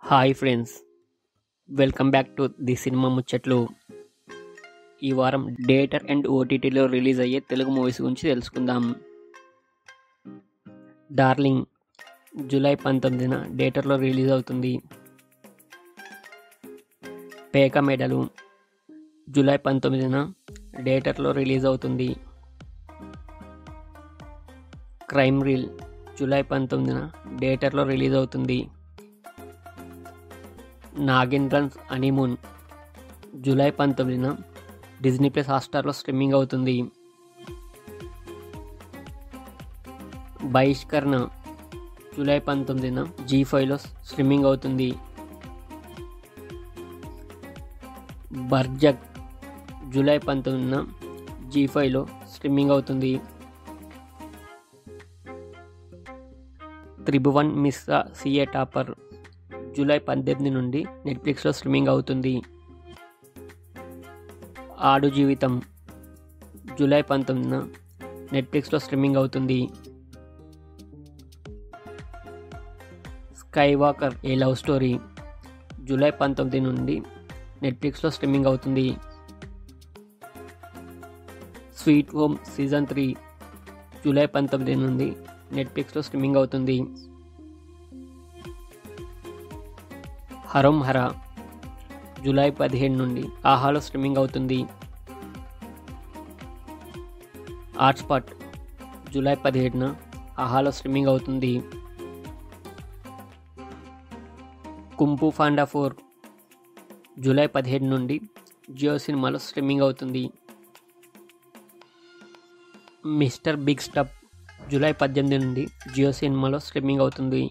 Hi friends, welcome back to the cinema ముచ్చట్లు. ఈ వారం థియేటర్ అండ్ ఓటీటీలో రిలీజ్ అయ్యే తెలుగు మూవీస్ గురించి తెలుసుకుందాం. డార్లింగ్ జూలై 19న థియేటర్లో రిలీజ్ అవుతుంది. పేక మెడలు జూలై 19న థియేటర్లో రిలీజ్ అవుతుంది. క్రైమ్ రీల్ జూలై 19న థియేటర్లో రిలీజ్ అవుతుంది. నాగిన్రన్స్ హనీమూన్ జూలై 19న డిజ్నీ ప్లస్ హాట్‌స్టార్లో స్ట్రీమింగ్ అవుతుంది. బహిష్కరణ జూలై 19న జీ5లో స్ట్రీమింగ్ అవుతుంది. బర్జక్ జూలై 19న జీ5లో స్ట్రీమింగ్ అవుతుంది. Tribhuvan Mishra CA topper July 18 నుండి నెట్ఫ్లిక్స్లో స్ట్రీమింగ్ అవుతుంది. ఆడు జీవితం జూలై 19న నెట్ఫ్లిక్స్లో స్ట్రీమింగ్ అవుతుంది. స్కై వాకర్ ఏ లవ్ స్టోరీ జూలై 19 నుండి నెట్ఫ్లిక్స్లో స్ట్రీమింగ్ అవుతుంది. స్వీట్ హోమ్ సీజన్ 3 జూలై 19 నుండి నెట్ఫ్లిక్స్లో స్ట్రీమింగ్ అవుతుంది. హరం హర జూలై 15 నుండి ఆహాలో స్ట్రీమింగ్ అవుతుంది. హాట్‌స్పాట్ జూలై 17న ఆహాలో స్ట్రీమింగ్ అవుతుంది. కుంఫు పాండా 4 జూలై 17 నుండి జియో సినిమాలో స్ట్రీమింగ్ అవుతుంది. మిస్టర్ బిగ్ స్టెప్ జూలై 18 నుండి జియో సినిమాలో స్ట్రీమింగ్ అవుతుంది.